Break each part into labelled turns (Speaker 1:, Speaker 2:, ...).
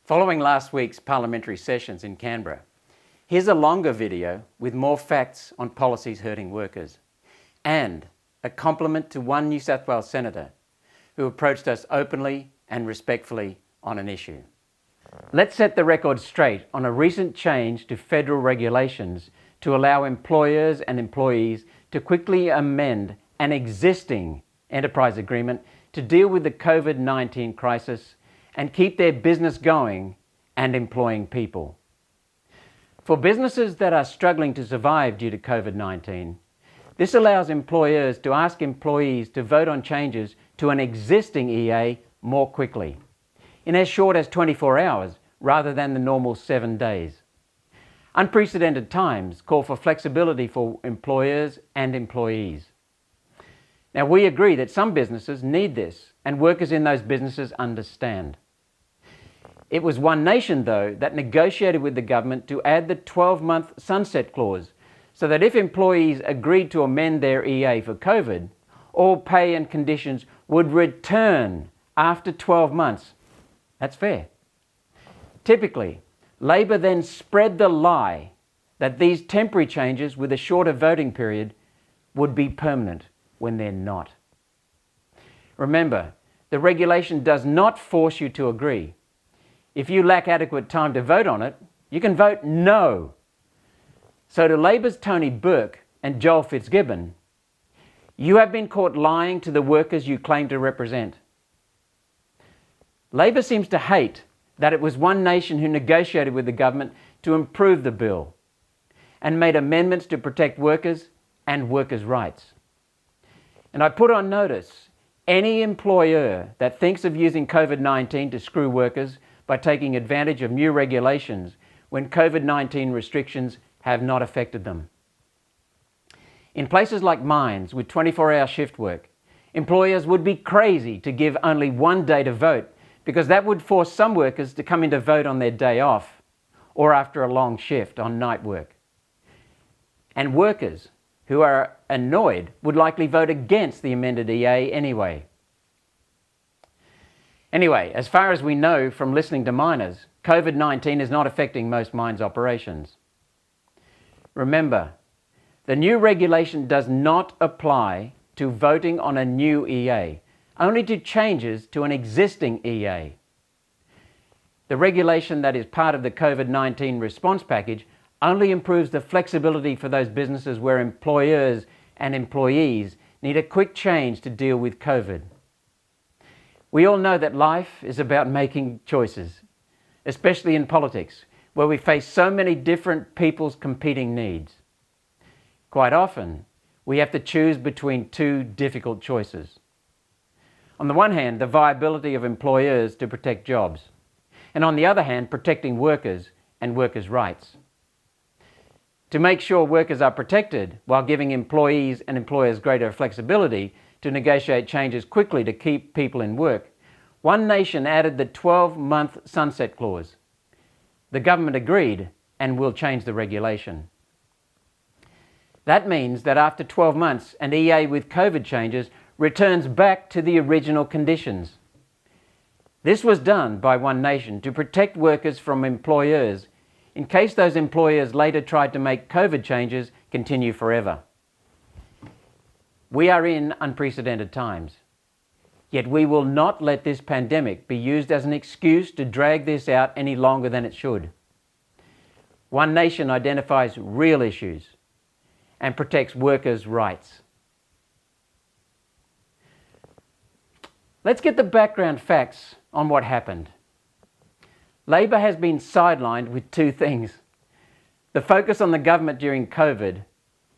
Speaker 1: Following last week's parliamentary sessions in Canberra, here's a longer video with more facts on policies hurting workers and a compliment to one New South Wales senator who approached us openly and respectfully on an issue. Let's set the record straight on a recent change to federal regulations to allow employers and employees to quickly amend an existing enterprise agreement to deal with the COVID-19 crisis and keep their business going and employing people. For businesses that are struggling to survive due to COVID-19, this allows employers to ask employees to vote on changes to an existing EA more quickly, in as short as 24 hours rather than the normal 7 days. Unprecedented times call for flexibility for employers and employees. Now, we agree that some businesses need this, and workers in those businesses understand. It was One Nation, though, that negotiated with the government to add the 12-month sunset clause so that if employees agreed to amend their EA for COVID, all pay and conditions would return after 12 months. That's fair. Typically, Labor then spread the lie that these temporary changes with a shorter voting period would be permanent when they're not. Remember, the regulation does not force you to agree. If you lack adequate time to vote on it, you can vote no. So to Labor's Tony Burke and Joel Fitzgibbon, you have been caught lying to the workers you claim to represent. Labor seems to hate that it was One Nation who negotiated with the government to improve the bill and made amendments to protect workers and workers' rights. And I put on notice any employer that thinks of using COVID-19 to screw workers by taking advantage of new regulations when COVID-19 restrictions have not affected them. In places like mines with 24-hour shift work, employers would be crazy to give only 1 day to vote because that would force some workers to come in to vote on their day off or after a long shift on night work. And workers who are annoyed would likely vote against the amended EA anyway. Anyway, as far as we know from listening to miners, COVID-19 is not affecting most mines' operations. Remember, the new regulation does not apply to voting on a new EA, only to changes to an existing EA. The regulation that is part of the COVID-19 response package only improves the flexibility for those businesses where employers and employees need a quick change to deal with COVID. We all know that life is about making choices, especially in politics, where we face so many different people's competing needs. Quite often, we have to choose between two difficult choices. On the one hand, the viability of employers to protect jobs, and on the other hand, protecting workers and workers' rights. To make sure workers are protected while giving employees and employers greater flexibility to negotiate changes quickly to keep people in work, One Nation added the 12-month sunset clause. The government agreed and will change the regulation. That means that after 12 months, an EA with COVID changes returns back to the original conditions. This was done by One Nation to protect workers from employers in case those employers later tried to make COVID changes continue forever. We are in unprecedented times, yet we will not let this pandemic be used as an excuse to drag this out any longer than it should. One Nation identifies real issues and protects workers' rights. Let's get the background facts on what happened. Labor has been sidelined with two things: the focus on the government during COVID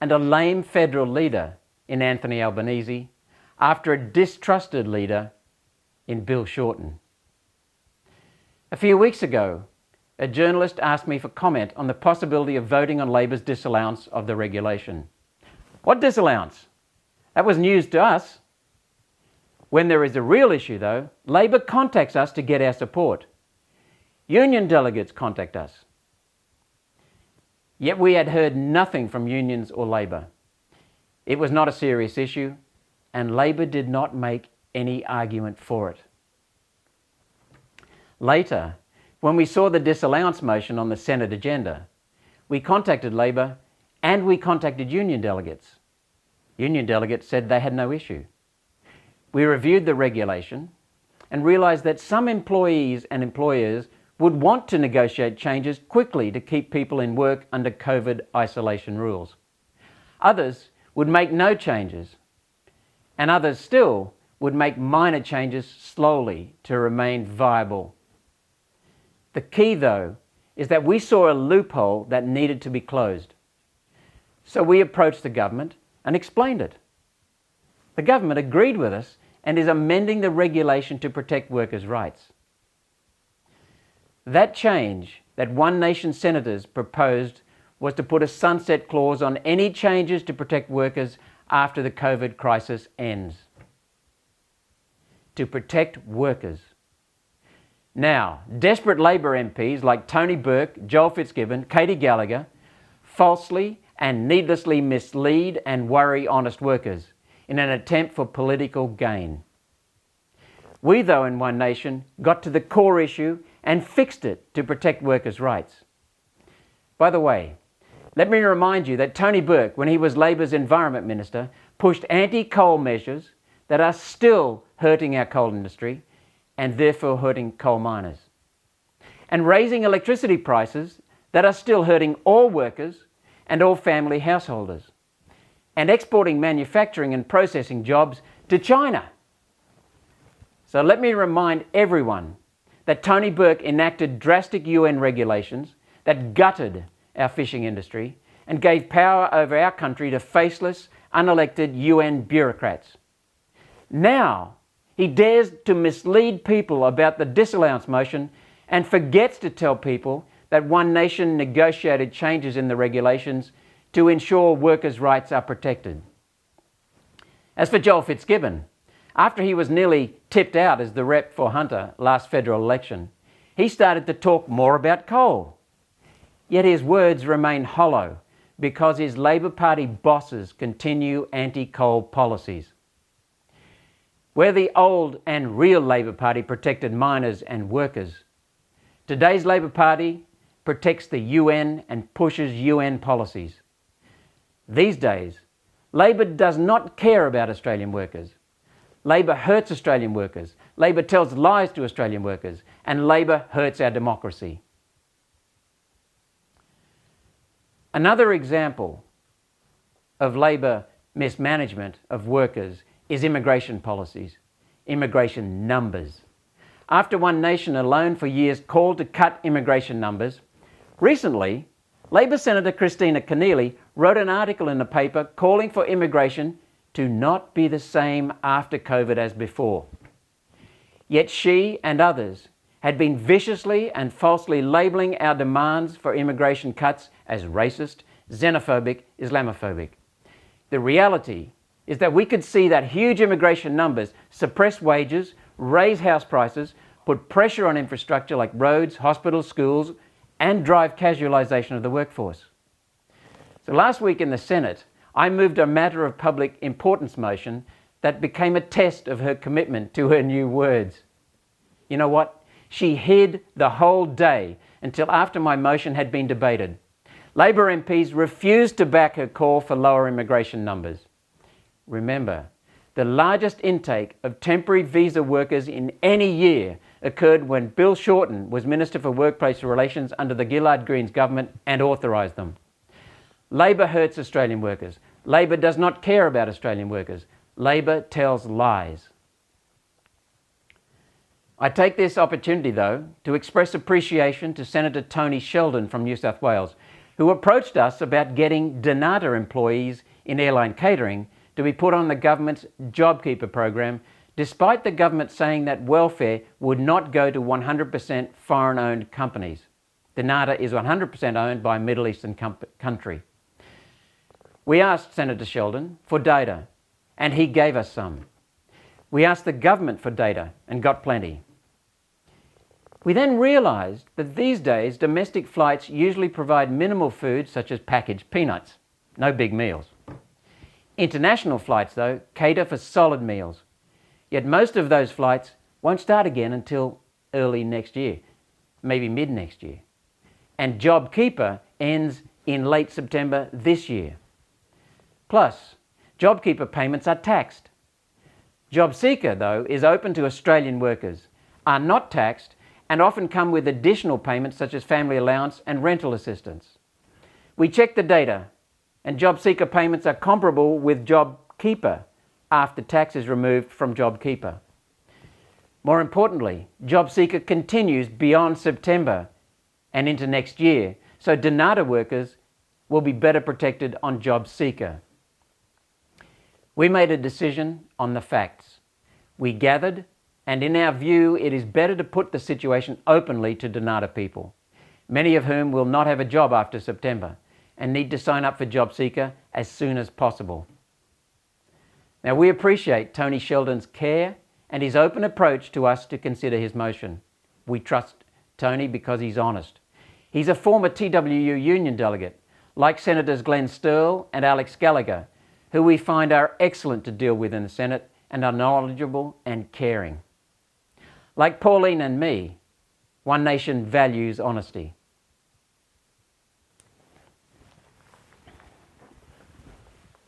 Speaker 1: and a lame federal leader in Anthony Albanese after a distrusted leader in Bill Shorten. A few weeks ago, a journalist asked me for comment on the possibility of voting on Labor's disallowance of the regulation. What disallowance? That was news to us. When there is a real issue, though, Labor contacts us to get our support. Union delegates contact us. Yet we had heard nothing from unions or Labor. It was not a serious issue, and Labor did not make any argument for it. Later, When we saw the disallowance motion on the Senate agenda, we contacted Labor and we contacted union delegates. Union delegates said they had no issue. We reviewed the regulation and realised that some employees and employers would want to negotiate changes quickly to keep people in work under COVID isolation rules. Others would make no changes, and others still would make minor changes slowly to remain viable. The key, though, is that we saw a loophole that needed to be closed. So we approached the government and explained it. The government agreed with us and is amending the regulation to protect workers' rights. That change that One Nation senators proposed was to put a sunset clause on any changes to protect workers after the COVID crisis ends. To protect workers. Now, desperate Labor MPs like Tony Burke, Joel Fitzgibbon, Katie Gallagher falsely and needlessly mislead and worry honest workers in an attempt for political gain. We, though, in One Nation, got to the core issue and fixed it to protect workers' rights. By the way, let me remind you that Tony Burke, when he was Labor's Environment Minister, pushed anti-coal measures that are still hurting our coal industry and therefore hurting coal miners, and raising electricity prices that are still hurting all workers and all family householders, and exporting manufacturing and processing jobs to China. So let me remind everyone that Tony Burke enacted drastic UN regulations that gutted our fishing industry and gave power over our country to faceless, unelected UN bureaucrats. Now, he dares to mislead people about the disallowance motion and forgets to tell people that One Nation negotiated changes in the regulations to ensure workers' rights are protected. As for Joel Fitzgibbon, after he was nearly tipped out as the rep for Hunter last federal election, he started to talk more about coal. Yet his words remain hollow because his Labor Party bosses continue anti-coal policies. Where the old and real Labor Party protected miners and workers, today's Labor Party protects the UN and pushes UN policies. These days, Labor does not care about Australian workers. Labor hurts Australian workers. Labor tells lies to Australian workers. And Labor hurts our democracy. Another example of Labor mismanagement of workers is immigration policies, immigration numbers. After One Nation alone for years called to cut immigration numbers, recently, Labor Senator Christina Keneally wrote an article in the paper calling for immigration to not be the same after COVID as before. Yet she and others had been viciously and falsely labelling our demands for immigration cuts as racist, xenophobic, Islamophobic. The reality is that we could see that huge immigration numbers suppress wages, raise house prices, put pressure on infrastructure like roads, hospitals, schools, and drive casualisation of the workforce. So last week in the Senate, I moved a matter of public importance motion that became a test of her commitment to her new words. You know what? She hid the whole day until after my motion had been debated. Labor MPs refused to back her call for lower immigration numbers. Remember, the largest intake of temporary visa workers in any year occurred when Bill Shorten was Minister for Workplace Relations under the Gillard Greens government and authorised them. Labor hurts Australian workers. Labor does not care about Australian workers. Labor tells lies. I take this opportunity, though, to express appreciation to Senator Tony Sheldon from New South Wales, who approached us about getting Donata employees in airline catering to be put on the government's JobKeeper program, despite the government saying that welfare would not go to 100% foreign-owned companies. Donata is 100% owned by a Middle Eastern country. We asked Senator Sheldon for data, and he gave us some. We asked the government for data and got plenty. We then realised that these days domestic flights usually provide minimal food such as packaged peanuts, no big meals. International flights, though, cater for solid meals. Yet most of those flights won't start again until early next year. maybe mid next year. And JobKeeper ends in late September this year. Plus, JobKeeper payments are taxed. JobSeeker, though, is open to Australian workers, are not taxed, and often come with additional payments such as family allowance and rental assistance. We checked the data, and JobSeeker payments are comparable with JobKeeper after tax is removed from JobKeeper. More importantly, JobSeeker continues beyond September and into next year, so Donata workers will be better protected on JobSeeker. We made a decision on the facts. We gathered, and in our view, it is better to put the situation openly to Donata people, many of whom will not have a job after September and need to sign up for JobSeeker as soon as possible. Now, we appreciate Tony Sheldon's care and his open approach to us to consider his motion. We trust Tony because he's honest. He's a former TWU union delegate, like Senators Glenn Sterle and Alex Gallagher, who we find are excellent to deal with in the Senate and are knowledgeable and caring. Like Pauline and me, One Nation values honesty.